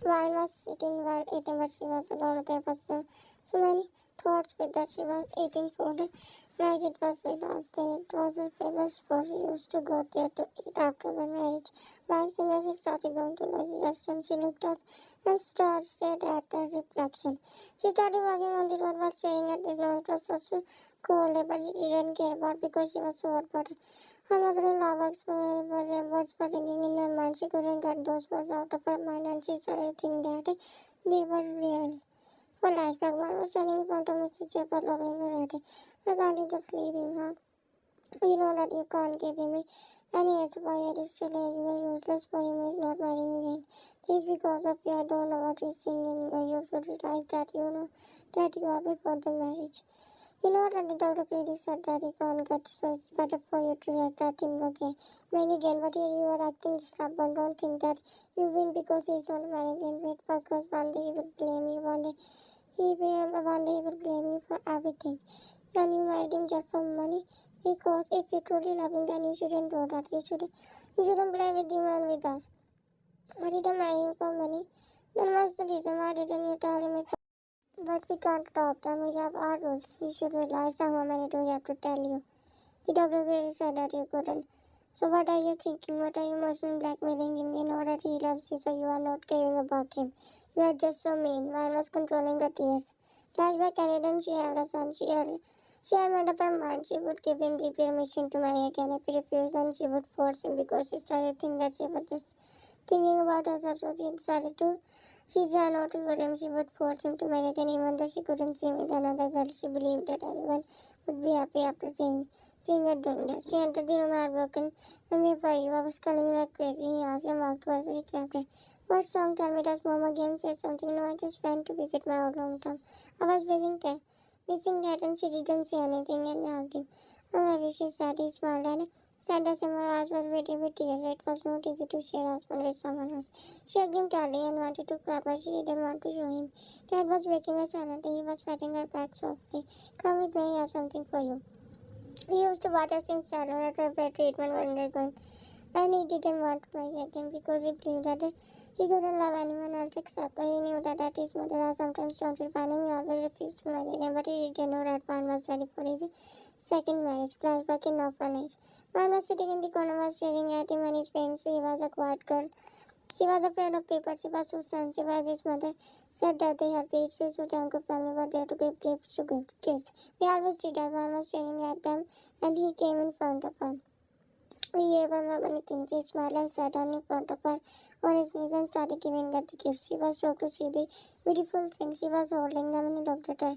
Wine was sitting while eating, but she was alone. There was so many thoughts with that she was eating food like it was the last day. It was her favorite spot. She used to go there to eat after her marriage. Last thing as she started going to the restaurant, she looked up and stared at the reflection. She started walking on the road while staring at this note. It was such a cold day, but she didn't care about because she was so hot. But her mother-in-law words were ringing in her mind. She couldn't get those words out of her mind, and she started thinking that they were real. Flashback. One was standing in front of Mr. Jeffers, loving her head. I can't just leave him, huh? You know that you can't give him any answer why it is still here. You are useless for him. He's not marrying again. This is because of you. I don't know what he's seeing in you. You should realize that you know that you are before the marriage. You know that the doctor clearly said that he can't get, so it's better for you to let him again. Marry again, but here you are acting stubborn. Don't think that you win because he's not marrying again. Wait, because one day he will blame you. One day he will blame you for everything. And you married him just for money. Because if you truly love him, then you shouldn't do that. You shouldn't play with him and with us. But you didn't marry him for money. Then what's the reason? Why didn't you tell him? But we can't stop them. We have our rules. You should realize that how many do we have to tell you. The doctor clearly said that you couldn't. So what are you thinking? What are you emotionally blackmailing him? You know that he loves you, so you are not caring about him. You are just so mean. Vine was controlling her tears. Flashback Canadian, she had a son. She had made up her mind she would give him the permission to marry again. If he refused, then she would force him because she started thinking that she was just thinking about herself, so she decided to. She tried not to hurt him. She would force him to marry again, even though she couldn't see him with another girl. She believed that everyone would be happy after seeing her doing that. She entered the room heartbroken. And where were you? I was calling her crazy. He asked and walked towards her. He clapped her. What's wrong? Tell me, does Mom again say something? No, I just went to visit my old hometown. I was missing that, and she didn't say anything and hugged him. I love you, she said. He smiled and said as her eyes were filled with tears. It was not easy to share husband with someone else. She hugged him tightly and wanted to clap, but she didn't want to show him. Dad was breaking her silently. He was patting her back softly. Come with me, I have something for you. He used to watch us in shadow at her bed treatment when undergoing, and he didn't want to marry again because he believed that he couldn't love anyone else except her. He knew that his mother was sometimes terrifying and he always refused to marry again, but he didn't know that Van was ready for his second marriage. Flashback in orphanage. Van was sitting in the corner, was staring at him and his parents. He was a quiet girl. She was afraid of people. She was so sensitive as his mother said that they had paid so Junko family were there to give gifts to good kids. They always did that. Van was staring at them and he came in front of her. He gave her many things. He smiled and sat down in front of her on his knees and started giving her the gifts. She was shocked to see the beautiful things. She was holding them and he looked at her.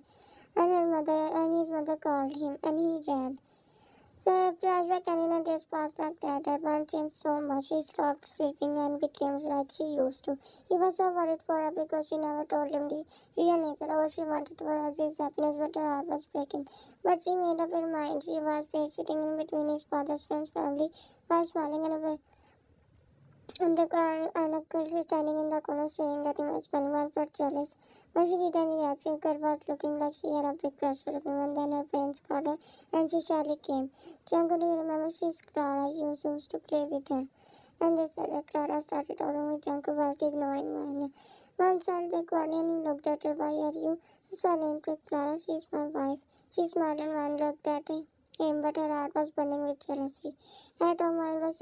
And his mother called him and he ran. The flashback and days passed like that. That one changed so much. She stopped sleeping and became like she used to. He was so worried for her because she never told him the real nature. All she wanted was his happiness, but her heart was breaking. But she made up her mind. She was sitting in between his father's friend's family while smiling and the girl was standing in the corner staring at him and smiling. One felt jealous, but she didn't react. The girl was looking like she had a big crush on him. And then her parents called her and she surely came. Janko, do you remember? She's Clara. You used to play with her. And they said that Clara started talking with Janko while ignoring Vanya. One said the guardian, he looked at her. Why are you so silent with Clara? She's my wife. She smiled and one looked at him, but her heart was burning with jealousy. At home, Vanya was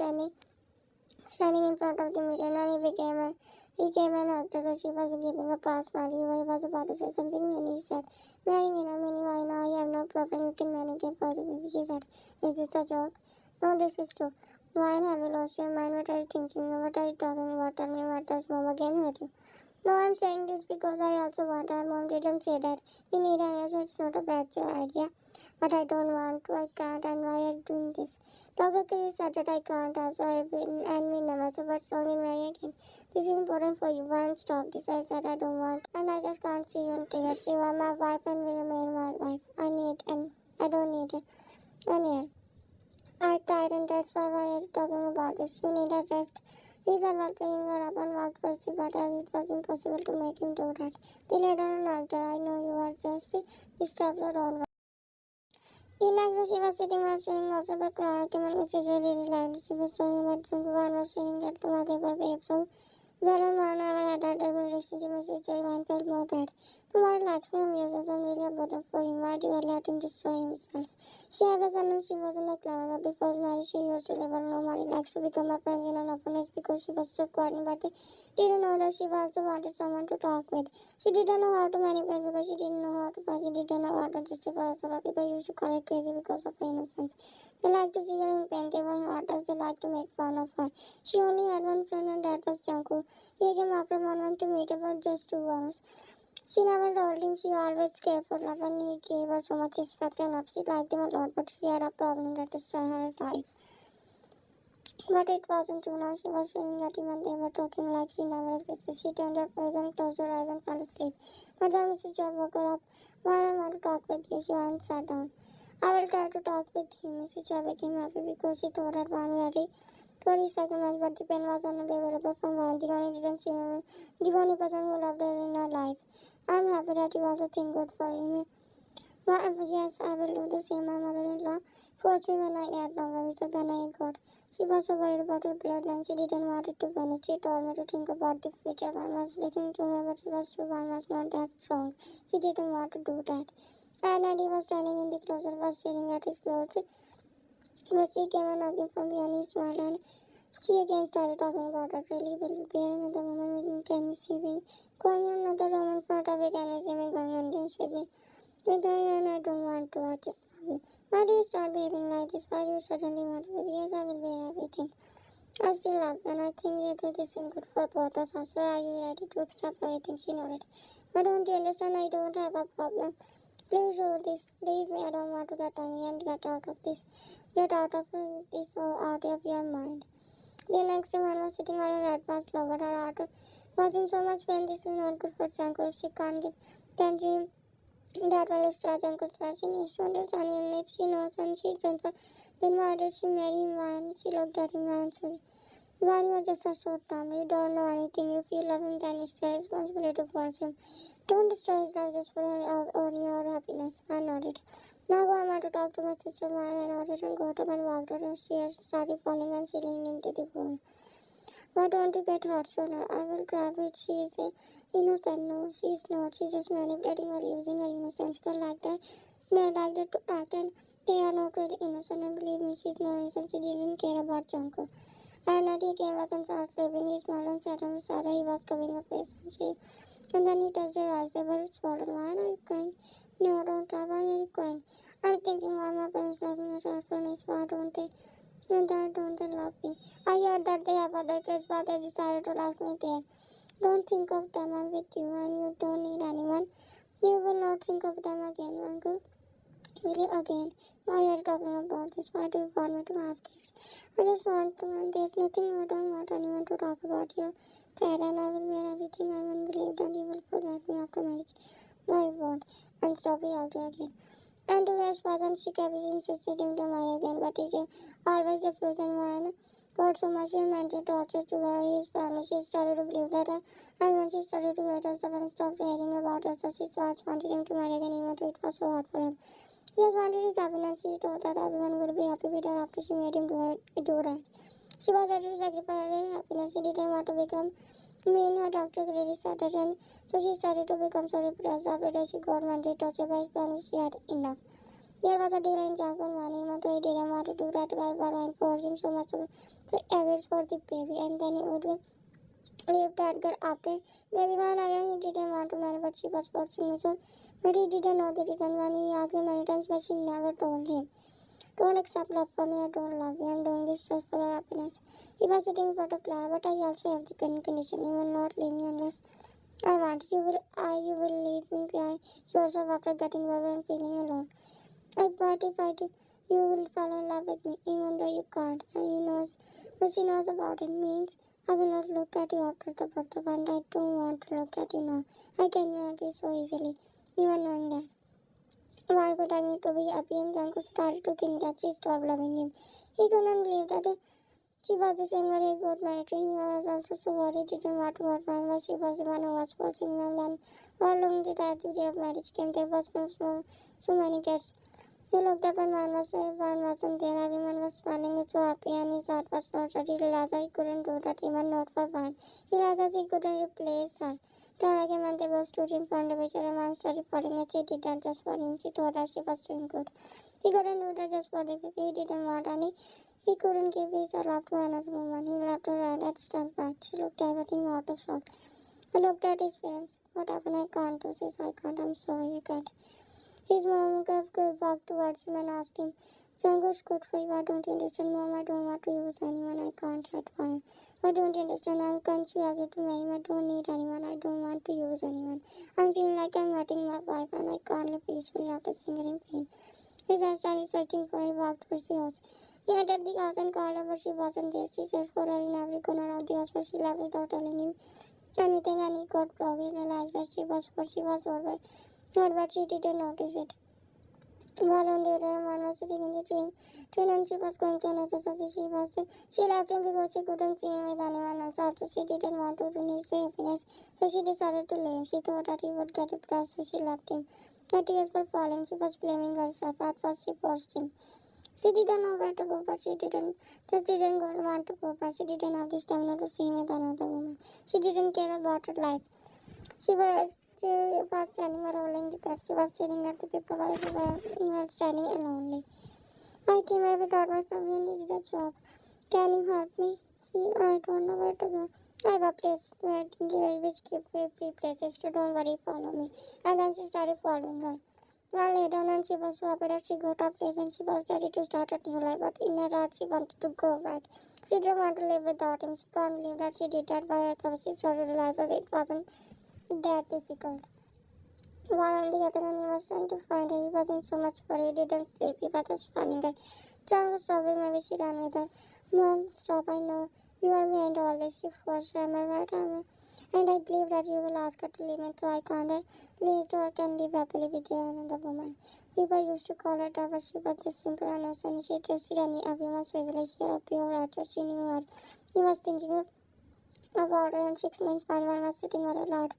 standing in front of the mirror, and he came and hugged her. So she was giving a past smile. He was about to say something when he said, marrying in a mini why now? I have no problem. You can marry again for the baby. She said, is this a joke? No, this is true. Why have you lost your mind? What are you thinking? What are you talking about? Tell me, what does Mom again hurt you? No, I'm saying this because I also want her. Mom didn't say that. You need an answer. It's not a bad idea. But I don't want to. I can't. And why are you doing this? Dr. Curry said that I can't have, so I've been and we never. So what's wrong in marrying again? This is important for you. Why stop this? I said I don't want. And I just can't see you in tears. You are my wife and will remain my wife. I don't need an heir. I tried and that's why are you talking about this? You need a rest. He said while picking her up and walked towards the bed as it was impossible to make him do that. They laid her and hugged her. I know you are just disturbed or all. The next day she was sitting while staring outside but Clara came and Mrs. really liked. She was talking about Junko and was staring at the mother of her babe. So Well, and one never had a relationship, Mrs. Joyvan felt more bad. Nobody likes me, I'm useless, I'm really a burden for him. Why do you let him destroy himself? She had a son and she wasn't like clever, but before marriage she used to live alone. Nobody likes to become a friend in an orphanage because she was so quiet, but they didn't know that she also wanted someone to talk with. She didn't know how to manipulate because she didn't know how to fight. She didn't know how to justify herself. People used to call her crazy because of her innocence. They liked to see her in pain, they were hurt as they liked to make fun of her. She only had one friend and that was Janko. He came after one month to meet her for just 2 hours. She never told him she always cared for love and he gave her so much respect and love. She liked him a lot, but she had a problem that destroyed her life. But it wasn't true now. She was shooting at him and they were talking like she never existed. She turned her face and closed her eyes and fell asleep. But then Mrs. Joy woke her up. Why, I want to talk with you. She went and sat down. I will try to talk with you. Mrs. Joy became happy because she thought her one ready 22nd month, but the pen was unavailable from one. The only person who loved her in her life. I'm happy that you also think good for him. Yes, I will do the same. My mother-in-law forced me when I had no baby, so then I got. She was so worried about her bloodline, she didn't want it to vanish. She told me to think about the future. One was listening to me, but it was true. One was not as strong. She didn't want to do that. And he was standing in the closet, was staring at his clothes. But she came and knocking from behind his smile, and she again started talking about it. Really, will you bear another woman with me? Can you see me going in another room in front of me? Can you see me going on dance with you? With her, and I don't want to. I just love you. Why do you start behaving like this? Why do you suddenly want to baby? Yes, I will bear everything. I still love you, and I think that this is good for both us. So are you ready to accept everything? She nodded. But don't you understand? I don't have a problem. Please do this. Leave me. I don't want to get angry and get out of this. Get out of this or out of your mind. The next man was sitting on a red mask over her heart. Was in so much pain. This is not good for Janko if she can't give tangerine. That will stretch Uncle's life. She needs to understand him. If she knows and she's done for, then why did she marry him? Why? She looked at him eventually. Why you are just a short term? You don't know anything. If you love him, then it's your responsibility to force him. Don't destroy his life just for your happiness. I nodded. Now I want to talk to my sister. I nodded and got up and walked her. She had started falling and she leaned into the wall. Why don't you get hurt sooner? I will try, but she is innocent. No, she is not. She's just manipulating or using her innocence. Girl like that. They like that to act and they are not really innocent. And believe me, she's not innocent. She didn't care about Janko. And then he came back and started sleeping. He smiled and sat on beside her. He was covering her face and then he touched her eyes. They were swollen. Why are you crying? No, don't cry. Why are you crying? I'm thinking why my parents left me at orphanage. Why don't they? And why don't they love me? I heard that they have other kids, but they decided to left me there. Don't think of them. I'm with you, and you don't need anyone. You will not think of them again, Uncle. Really, again? Why are you talking about this? Why do you want me to have kids? I just want to, and there's nothing I don't want anyone to talk about your parent. I will wear everything I will believe that you will forget me after marriage. No, I won't. And stop it out again. And to his present, she kept insisting him to marry again, but he always refused and when got so much mental torture to his family, she started to believe that and when she started to hate herself and stopped hearing about herself, she just wanted him to marry again even though it was so hard for him. He just wanted his happiness. He thought that everyone would be happy with her after she made him do right. She was ready to sacrifice her happiness. She didn't want to become mean. Her doctor really started and so she started to become so depressed. After that, she got mentally tortured by his family. She had enough. There was a delay in Johnson money, even though he didn't want to do that, but I forced him so much to so agreed for the baby, and then he would leave that girl after baby one again. He didn't want to marry, but she was forcing him. So, but he didn't know the reason when he asked her many times, but she never told him. Don't accept love from me. I don't love you. I'm doing this just for her happiness. He was sitting in front of Clara, but I also have the condition. You will not leave me unless I want. You will leave me behind yourself after getting better and feeling alone. But if I do, you will fall in love with me, even though you can't. And you knows what she knows about it means I will not look at you after the birth of and I don't want to look at you now. I can agree so easily. You are knowing that. Why would I need to be happy? And Janko started to think that she stopped loving him. He couldn't believe that she was the same way he got married. He was also so worried he didn't want to get married, but she was the one who was forcing him. And how long did the day of marriage came? There was so many kids. He looked up and man wasn't there. Everyone was smiling so happy and his heart was not ready. He realized he couldn't do that, even not for fun. He realized he couldn't replace her. Clara came and they both stood in front of each other. Man started falling as she did that just for him. She thought that she was doing good. He couldn't do that just for the baby. He didn't want any. He couldn't give his love to another woman. He left her and stepped back. She looked at him out of shock. He looked at his parents. What happened? I can't do this. I can't. I'm sorry. I can't. His mom walked towards him and asked him, Django's good for you. Why don't you understand, Mom? I don't want to use anyone. I can't hurt fire. Why don't you understand? Can't you agree to marry me? I don't need anyone. I don't want to use anyone. I'm feeling like I'm hurting my wife and I can't live peacefully after seeing her in pain. His eyes started searching for her. He walked towards the house. He entered the house and called her, but she wasn't there. She searched for her in every corner of the house, but she left without telling him anything, and he got probably realized that she was over. But she didn't notice it. While on the other hand, one was sitting in the train and she was going to another city. She left him because she couldn't see him with anyone else. Also, she didn't want to ruin his happiness, so she decided to leave. She thought that he would get depressed, so she left him. Her tears were falling. She was blaming herself. At first, she forced him. She didn't know where to go, but she didn't want to go back. She didn't have the stamina to see him with another woman. She didn't care about her life. She was standing or rolling the bed. She was staring at the people while standing alone. I came here without my family and needed a job. Can you help me? I don't know where to go. I have a place which gives free places, so don't worry, follow me. And then she started following her. Well, later on, she was so happy that she got a place and she was ready to start a new life. But in her heart, she wanted to go back. She didn't want to live without him. She can't believe that she did that by herself. She started to realize that it wasn't that difficult. While on the other hand, he was trying to find her. He wasn't so much worried. He didn't sleep. He was just finding her. John was probably maybe she ran with her. Mom, stop. I know you are behind all this. You forced her. Am I right? And I believe that you will ask her to leave me so I can live happily with another woman. People used to call her tough, but she was just simple and innocent. She trusted everyone so easily. She had a pure heart. She knew what he was thinking about her, and 6 months while one was sitting on a lot.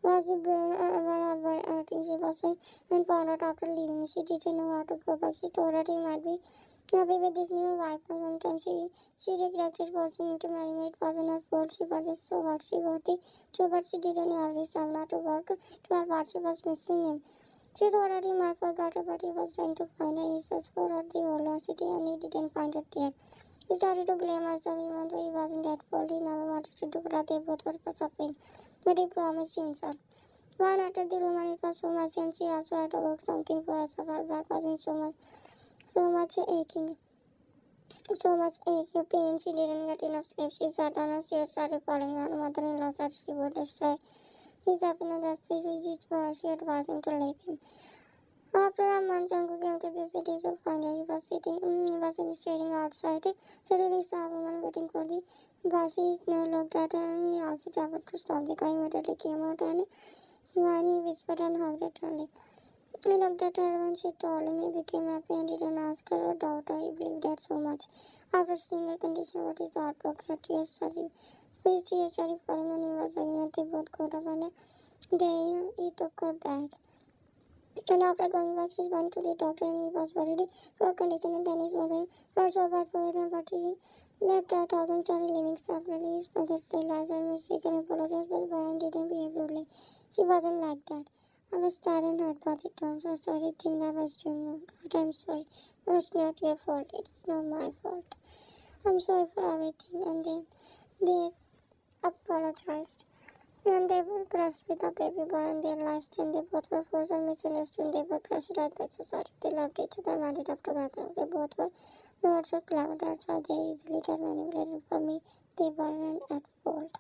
Was she was and found out after leaving. She didn't know how to go back. She thought that he might be happy with this new wife, but sometimes she regretted forcing him to marry me. It wasn't her fault. She was just so hot. She got the job, but she didn't have the stamina to work to her what she was missing him. She thought that he might forget her, but he was trying to find her. He searched for her the whole city and he didn't find her there. He started to blame herself even though he wasn't at fault. He never wanted to do that. They both were suffering, but he promised himself. One entered the room and it was so messy and she also had to cook something for herself. Her back wasn't so much aching. So much aching pain. She didn't get enough sleep. She sat on her chair, started falling down. Her mother-in-law said she would destroy his happiness. That's why she advised him to leave him. After a month, Jungkook came to the city to find her. He was staring outside. Suddenly, he saw a woman waiting for the bus. He looked at her and he asked the driver to stop. The guy immediately came out and he whispered and hugged her tightly. He looked at her when she told him. He became happy and didn't ask her or doubt her. He believed that so much. After seeing her condition, what his heart broke, his tears started falling and he was again. They both got up and he took her back. And after going back, she went to the doctor and he was worried for her condition. And then his mother felt so bad for her, but he left her house and started living separately. His mother realized her mistake and apologized, but Brian didn't behave rudely. She wasn't like that. I was tired and hurt by the terms. I started thinking I was doing wrong. God, I'm sorry. No, it's not your fault. It's not my fault. I'm sorry for everything. And then they apologized. And they were blessed with a baby boy and their lives changed. They both were forced and misunderstood. They were pressurized by society. They loved each other and ended up together. They both were not so clever. That's why they easily get manipulated. For me, they weren't at fault.